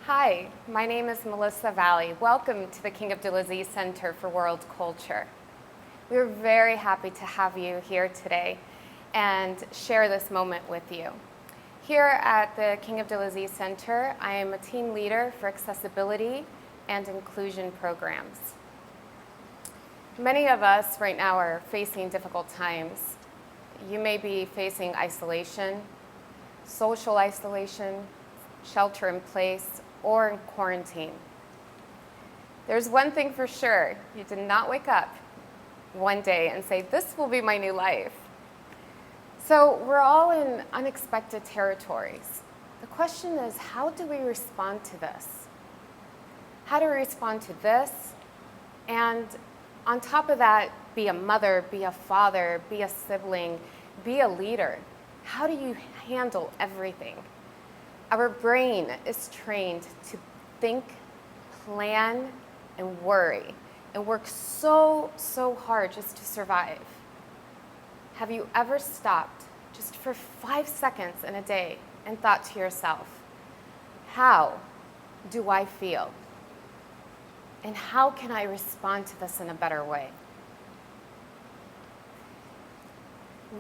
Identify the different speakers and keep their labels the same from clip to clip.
Speaker 1: Hi, my name is Melissa Valley. Welcome to the King Abdulaziz Center for World Culture. We're very happy to have you here today and share this moment with you. Here at the King Abdulaziz Center, I am a team leader for accessibility and inclusion programs. Many of us right now are facing difficult times. You may be facing isolation, social isolation, shelter in place, or in quarantine. There's one thing for sure, you did not wake up one day and say, this will be my new life. So we're all in unexpected territories. The question is, how do we respond to this? How do we respond to this? And on top of that, be a mother, be a father, be a sibling, be a leader. How do you handle everything? Our brain is trained to think, plan, and worry, and work so hard just to survive. Have you ever stopped just for 5 seconds in a day and thought to yourself, how do I feel? And how can I respond to this in a better way?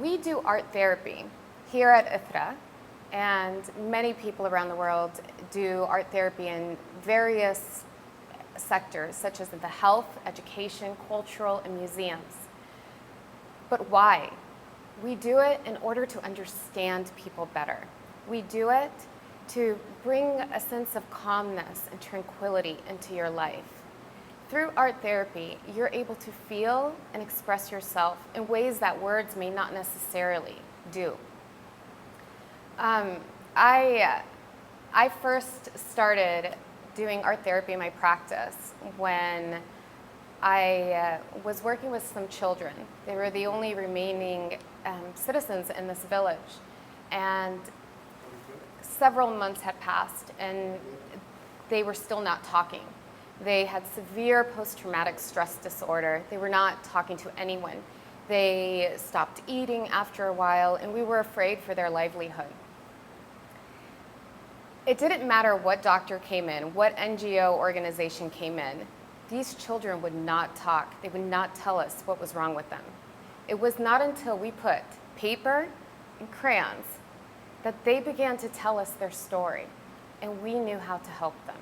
Speaker 1: We do art therapy here at Ithra, and many people around the world do art therapy in various sectors, such as the health, education, cultural, and museums. But why? We do it in order to understand people better. We do it to bring a sense of calmness and tranquility into your life. Through art therapy, you're able to feel and express yourself in ways that words may not necessarily do. I first started doing art therapy in my practice when I was working with some children. They were the only remaining citizens in this village, and several months had passed and they were still not talking. They had severe post-traumatic stress disorder. They were not talking to anyone. They stopped eating after a while, and we were afraid for their livelihood. It didn't matter what doctor came in, what NGO organization came in. These children would not talk. They would not tell us what was wrong with them. It was not until we put paper and crayons that they began to tell us their story, and we knew how to help them.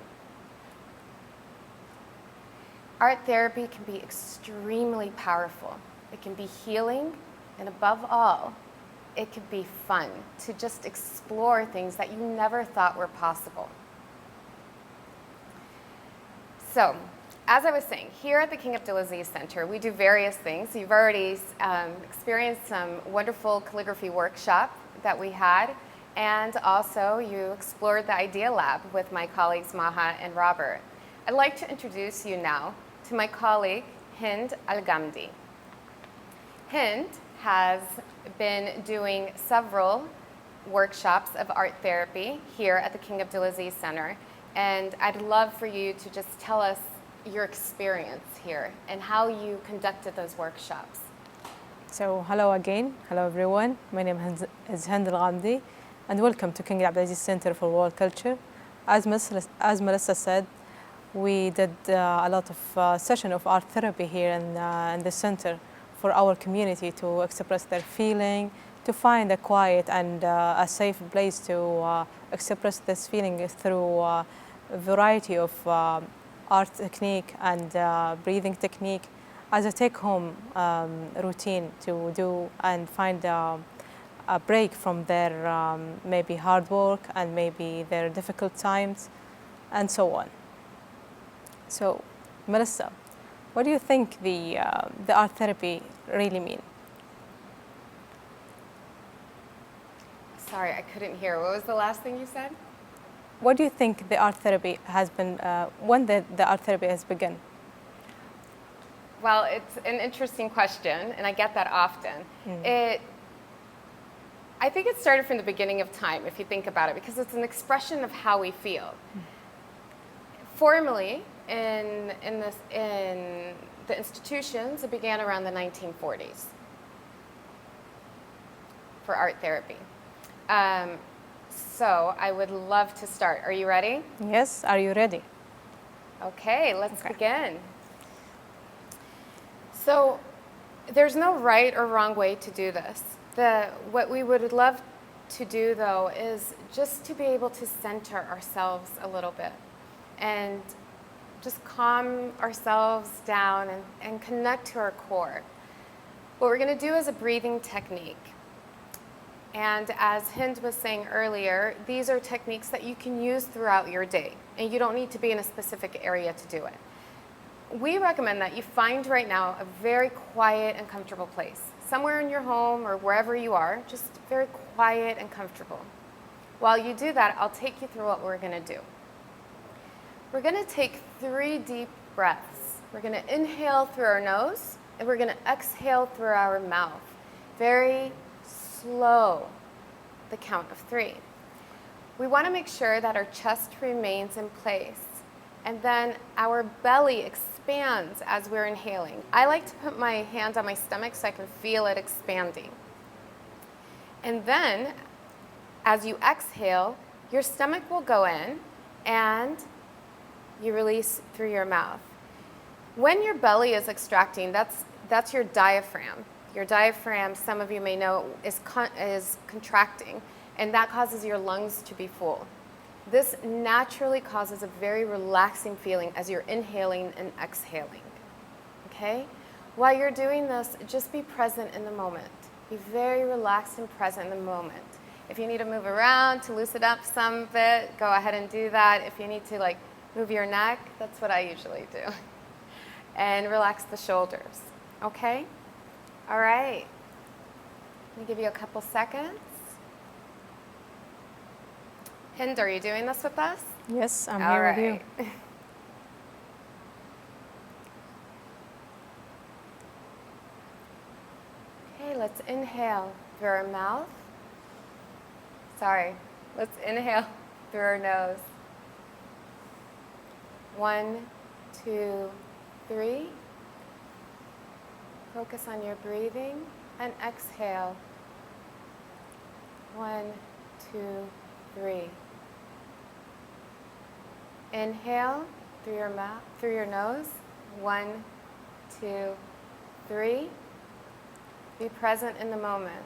Speaker 1: Art therapy can be extremely powerful. It can be healing, and above all, it can be fun to just explore things that you never thought were possible. So, as I was saying, here at the King Abdulaziz Center, we do various things. You've already experienced some wonderful calligraphy workshop that we had, and also you explored the Idea Lab with my colleagues Maha and Robert. I'd like to introduce you now to my colleague, Hind Al-Gamdi. Hind has been doing several workshops of art therapy here at the King Abdulaziz Center, and I'd love for you to just tell us your experience here and how you conducted those workshops.
Speaker 2: So hello again, hello everyone. My name is Hind Al-Gamdi, and welcome to King Abdulaziz Center for World Culture. As Melissa said, we did a lot of session of art therapy here in the center for our community to express their feeling, to find a quiet and a safe place to express this feeling through a variety of art technique and breathing technique as a take-home routine to do and find a break from their maybe hard work and maybe their difficult times and so on. So, Melissa, what do you think the art therapy really mean?
Speaker 1: Sorry, I couldn't hear. What was the last thing you said?
Speaker 2: What do you think the art therapy has been, when the art therapy has begun?
Speaker 1: Well, it's an interesting question, and I get that often. I think it started from the beginning of time, if you think about it, because it's an expression of how we feel. Formally, in the institutions, it began around the 1940s for art therapy. So I would love to start. Are you ready?
Speaker 2: Yes, are you ready?
Speaker 1: Okay, let's begin. So there's no right or wrong way to do this. What we would love to do, though, is just to be able to center ourselves a little bit and just calm ourselves down and connect to our core. What we're going to do is a breathing technique. And as Hind was saying earlier, these are techniques that you can use throughout your day, and you don't need to be in a specific area to do it. We recommend that you find right now a very quiet and comfortable place, somewhere in your home or wherever you are, just very quiet and comfortable. While you do that, I'll take you through what we're going to do. We're going to take 3 deep breaths. We're going to inhale through our nose, and we're going to exhale through our mouth. Very slow, the count of 3. We want to make sure that our chest remains in place, and then our belly expands as we're inhaling. I like to put my hand on my stomach so I can feel it expanding. And then, as you exhale, your stomach will go in, and you release through your mouth. When your belly is extracting, that's your diaphragm. Your diaphragm, some of you may know, is contracting, and that causes your lungs to be full. This naturally causes a very relaxing feeling as you're inhaling and exhaling, okay? While you're doing this, just be present in the moment. Be very relaxed and present in the moment. If you need to move around to loosen up some bit, go ahead and do that. If you need to move your neck, that's what I usually do. And relax the shoulders, okay? All right, let me give you a couple seconds. Hind, are you doing this with us?
Speaker 2: Yes, I'm here with you.
Speaker 1: Okay, let's inhale through our mouth. Sorry, let's inhale through our nose. 1, 2, 3. Focus on your breathing and exhale. 1, 2, 3. Inhale through your mouth, through your nose. 1, 2, 3. Be present in the moment.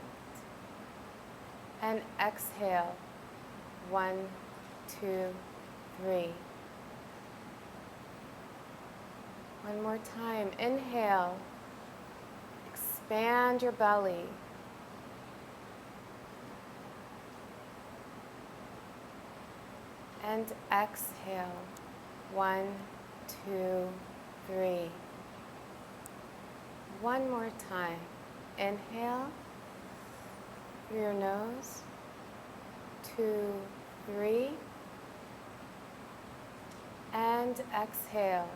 Speaker 1: And exhale. 1, 2, 3. One more time. Inhale. Expand your belly. And exhale. 1, 2, 3. One more time. Inhale through your nose. 2, 3. And exhale.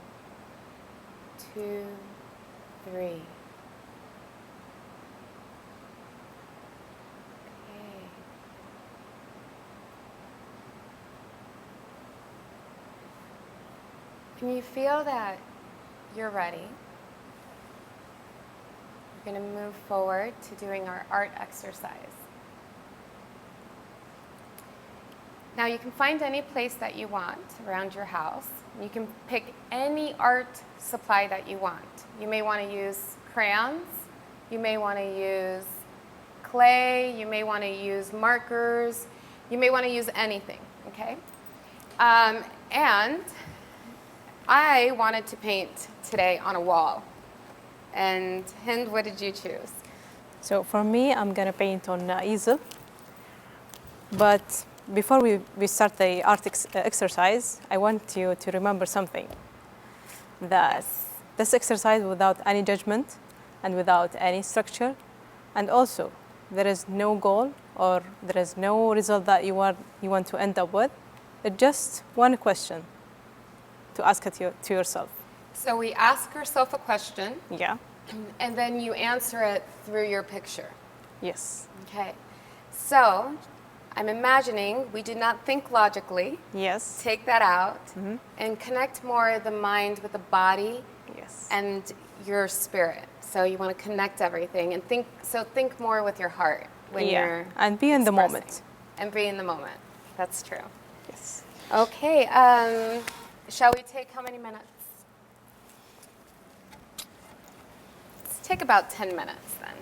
Speaker 1: 2, 3. When you feel that you're ready, we're going to move forward to doing our art exercise. Now you can find any place that you want around your house. You can pick any art supply that you want. You may want to use crayons, you may want to use clay, you may want to use markers, you may want to use anything, okay? And I wanted to paint today on a wall. And Hind, what did you choose?
Speaker 2: So for me, I'm going to paint on easel. But before we start the art exercise, I want you to remember something. That this exercise without any judgment and without any structure. And also, there is no goal or there is no result that you want to end up with. It's just one question to ask it to yourself.
Speaker 1: So we ask ourselves a question.
Speaker 2: Yeah.
Speaker 1: And then you answer it through your picture.
Speaker 2: Yes.
Speaker 1: Okay. So I'm imagining we do not think logically.
Speaker 2: Yes.
Speaker 1: Take that out and connect more the mind with the body.
Speaker 2: Yes.
Speaker 1: And your spirit. So you want to connect everything and think more with your heart when you're
Speaker 2: and be in the
Speaker 1: expressing.
Speaker 2: moment.
Speaker 1: and be in the moment. That's true.
Speaker 2: Yes.
Speaker 1: Okay, shall we take how many minutes? Let's take about 10 minutes then.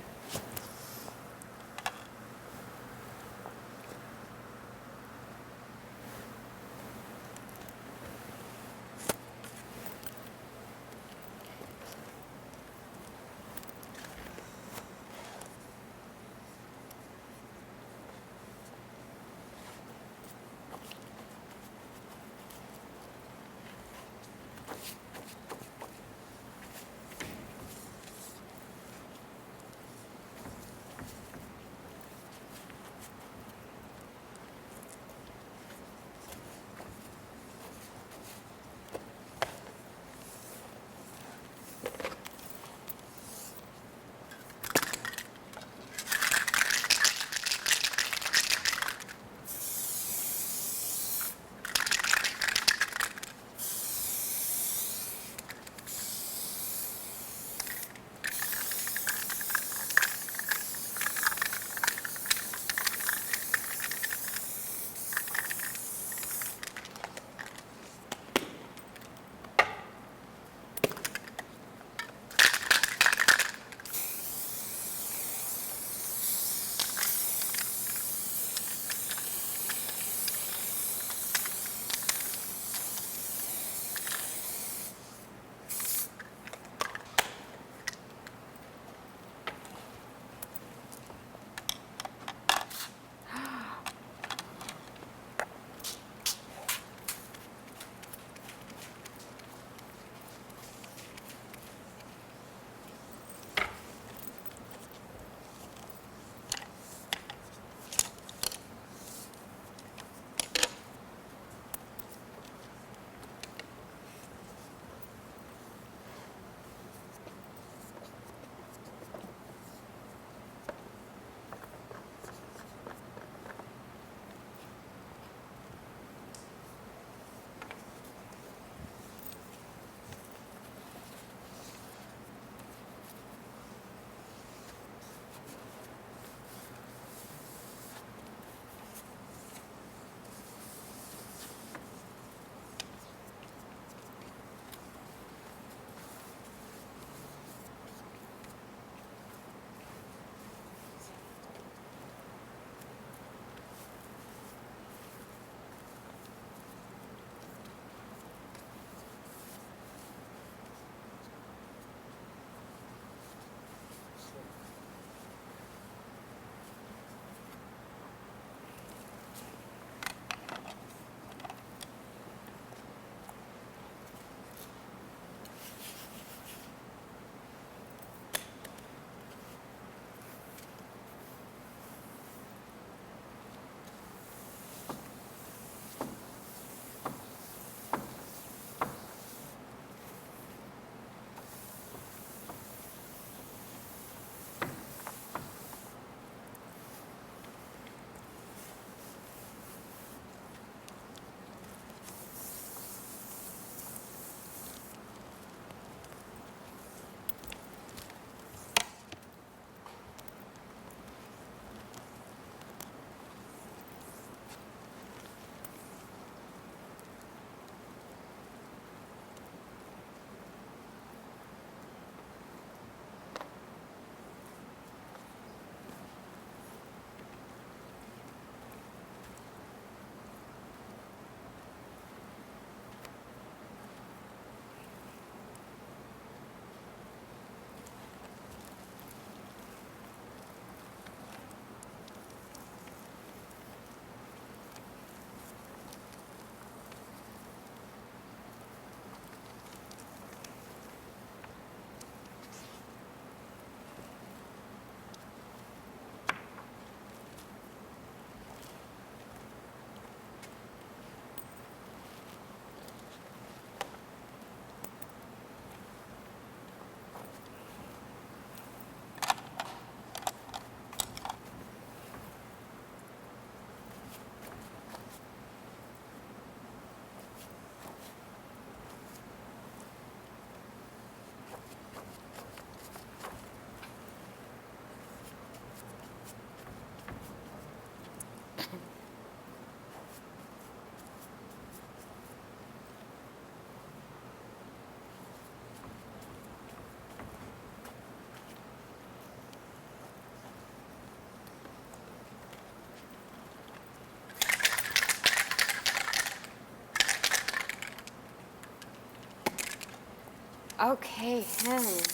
Speaker 1: Okay, Hind.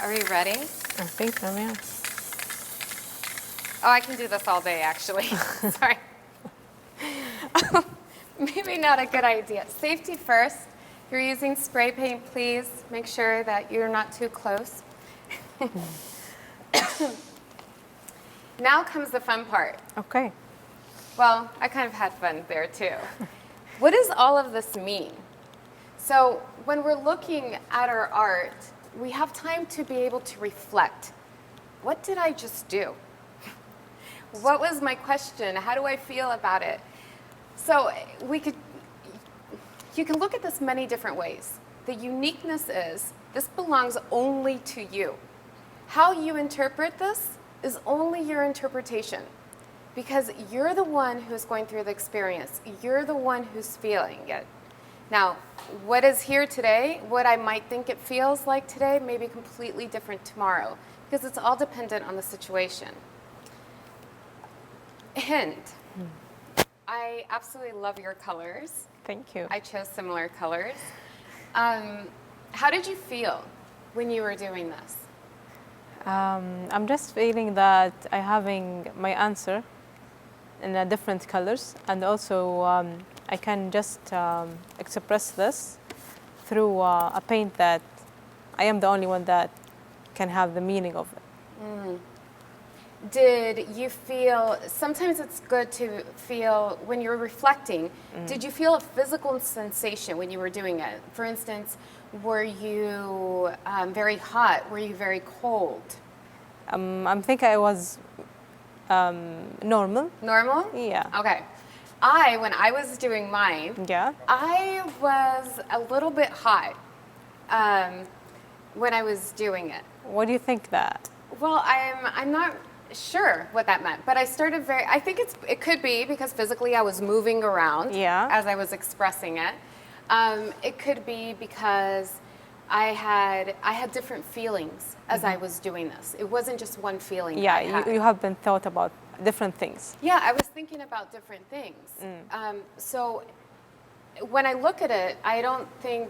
Speaker 1: Are we ready?
Speaker 2: I think so, yeah.
Speaker 1: Oh, I can do this all day, actually. Sorry. Maybe not a good idea. Safety first. If you're using spray paint, please make sure that you're not too close. Now comes the fun part.
Speaker 2: Okay.
Speaker 1: Well, I kind of had fun there too. What does all of this mean? So when we're looking at our art, we have time to be able to reflect. What did I just do? What was my question? How do I feel about it? So you can look at this many different ways. The uniqueness is this belongs only to you. How you interpret this is only your interpretation, because you're the one who's going through the experience. You're the one who's feeling it. Now, what is here today, what I might think it feels like today, may be completely different tomorrow, because it's all dependent on the situation. Hind, I absolutely love your colors.
Speaker 2: Thank you.
Speaker 1: I chose similar colors. How did you feel when you were doing this?
Speaker 2: I'm just feeling that I'm having my answer in different colors, and also I can just express this through a paint that I am the only one that can have the meaning of it.
Speaker 1: Did you feel, sometimes it's good to feel when you're reflecting, did you feel a physical sensation when you were doing it? For instance, were you very hot? Were you very cold?
Speaker 2: I'm thinking I was normal.
Speaker 1: Normal?
Speaker 2: Yeah.
Speaker 1: Okay. When I was doing mine,
Speaker 2: Yeah.
Speaker 1: I was a little bit hot when I was doing it.
Speaker 2: What do you think that?
Speaker 1: Well, I'm not sure what that meant, but I started I think it could be because physically I was moving around as I was expressing it. It could be because I had different feelings as I was doing this. It wasn't just one feeling.
Speaker 2: Yeah, you have been thought about different things.
Speaker 1: Yeah, I was thinking about different things. So when I look at it, I don't think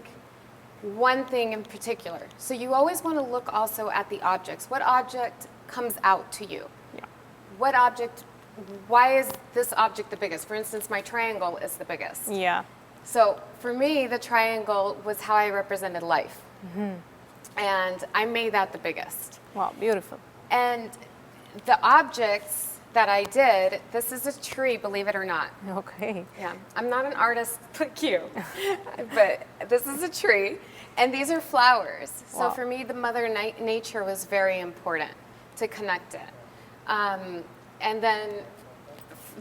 Speaker 1: one thing in particular. So you always want to look also at the objects. What object comes out to you?
Speaker 2: Yeah.
Speaker 1: What object, why is this object the biggest? For instance, my triangle is the biggest.
Speaker 2: Yeah.
Speaker 1: So for me, the triangle was how I represented life. And I made that the biggest.
Speaker 2: Wow, beautiful.
Speaker 1: And the objects that I did, this is a tree, believe it or not.
Speaker 2: Okay.
Speaker 1: Yeah, I'm not an artist like you, but this is a tree, and these are flowers. So
Speaker 2: Wow.
Speaker 1: for me, the mother nature was very important to connect it. And then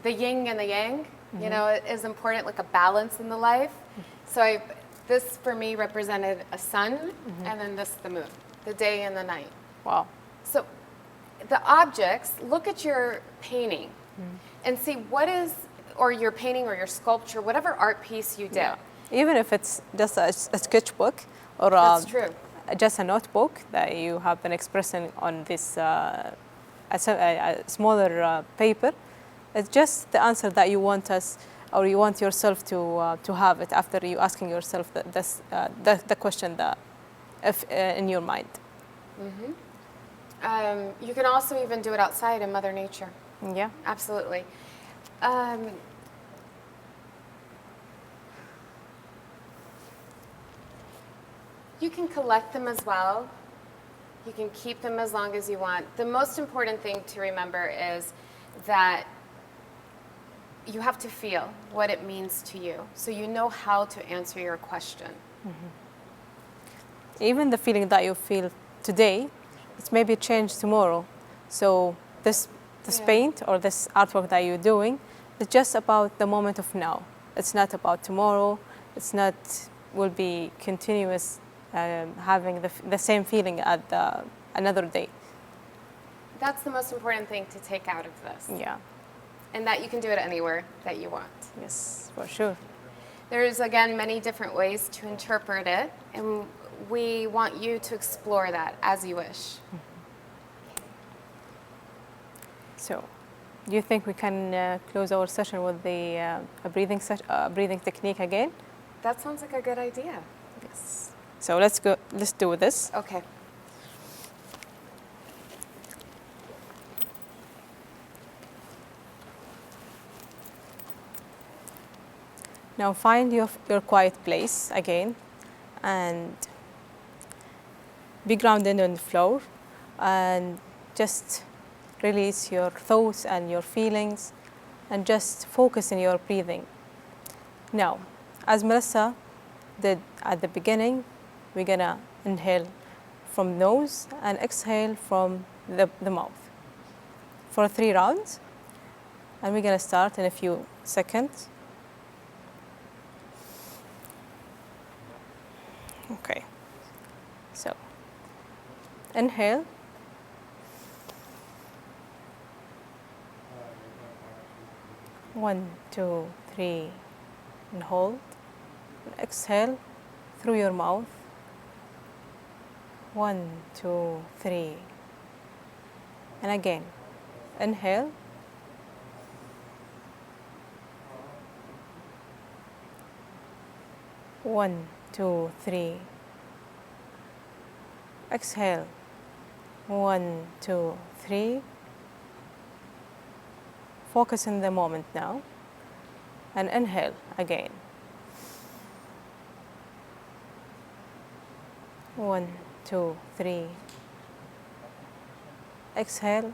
Speaker 1: the yin and the yang, you know, is important, like a balance in the life. So this for me represented a sun, and then this the moon, the day and the night.
Speaker 2: Wow.
Speaker 1: So the objects, look at your painting and see what is, or your painting or your sculpture, whatever art piece you did.
Speaker 2: Yeah. Even if it's just a sketchbook or
Speaker 1: That's true.
Speaker 2: just a notebook that you have been expressing on this a smaller paper, it's just the answer that you want us, or you want yourself to have it after you asking yourself the question that in your mind.
Speaker 1: You can also even do it outside in Mother Nature.
Speaker 2: Yeah.
Speaker 1: Absolutely. You can collect them as well. You can keep them as long as you want. The most important thing to remember is that you have to feel what it means to you, so you know how to answer your question.
Speaker 2: Even the feeling that you feel today, it may be changed tomorrow. So this paint or this artwork that you're doing is just about the moment of now. It's not about tomorrow. It's not will be continuous having the same feeling at another day.
Speaker 1: That's the most important thing to take out of this.
Speaker 2: Yeah.
Speaker 1: And that you can do it anywhere that you want.
Speaker 2: Yes, for sure.
Speaker 1: There's, again, many different ways to interpret it, and we want you to explore that as you wish.
Speaker 2: So, do you think we can close our session with the breathing technique again?
Speaker 1: That sounds like a good idea.
Speaker 2: Yes. So let's do this.
Speaker 1: Okay.
Speaker 2: Now find your quiet place again and be grounded on the floor and just release your thoughts and your feelings and just focus on your breathing. Now, as Melissa did at the beginning, we're gonna inhale from nose and exhale from the mouth for 3 rounds. And we're gonna start in a few seconds. Okay, so inhale. One, two, three, and hold. And exhale through your mouth. 1, 2, 3. And again, inhale. One, 2, 3. Exhale. 1, 2, 3. Focus in the moment now. And inhale again. 1, 2, 3. Exhale.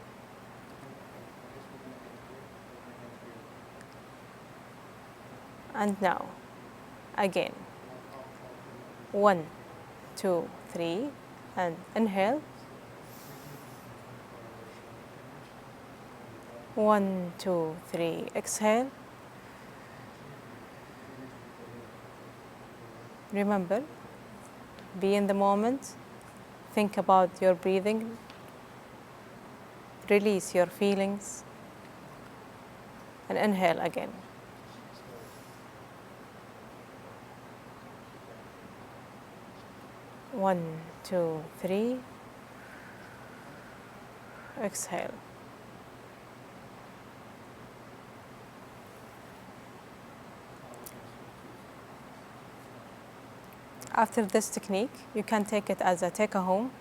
Speaker 2: And now, again. 1, 2, 3, and inhale. 1, 2, 3, exhale. Remember, be in the moment, think about your breathing, release your feelings, and inhale again. One, two, three. Exhale. After this technique, you can take it as a take-home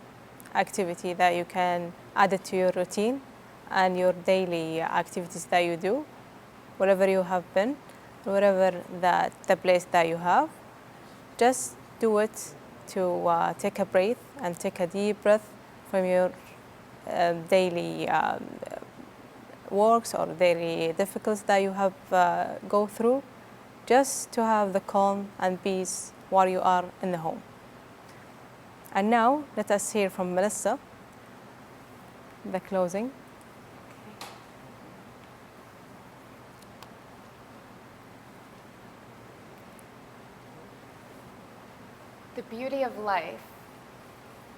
Speaker 2: activity that you can add it to your routine and your daily activities that you do, wherever you have been, wherever the place that you have. Just do it to take a breath and take a deep breath from your daily works or daily difficulties that you have go through, just to have the calm and peace while you are in the home. And now let us hear from Melissa, the closing.
Speaker 1: The beauty of life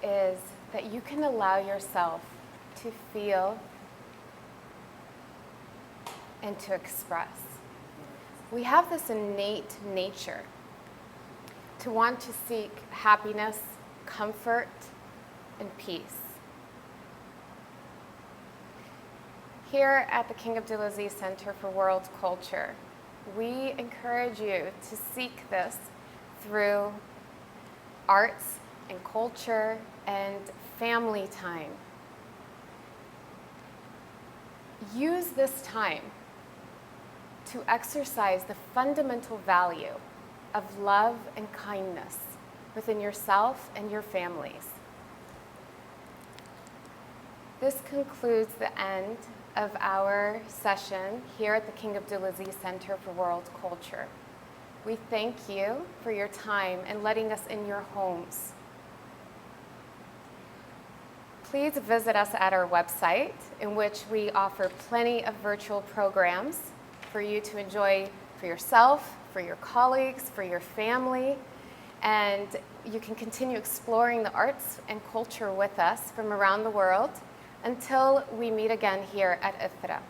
Speaker 1: is that you can allow yourself to feel and to express. We have this innate nature to want to seek happiness, comfort, and peace. Here at the King Abdulaziz Center for World Culture, we encourage you to seek this through arts and culture and family time. Use this time to exercise the fundamental value of love and kindness within yourself and your families. This concludes the end of our session here at the King Abdulaziz Center for World Culture. We thank you for your time and letting us in your homes. Please visit us at our website, in which we offer plenty of virtual programs for you to enjoy for yourself, for your colleagues, for your family, and you can continue exploring the arts and culture with us from around the world until we meet again here at Ithra.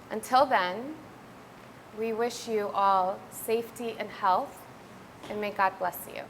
Speaker 1: Until then, we wish you all safety and health, and may God bless you.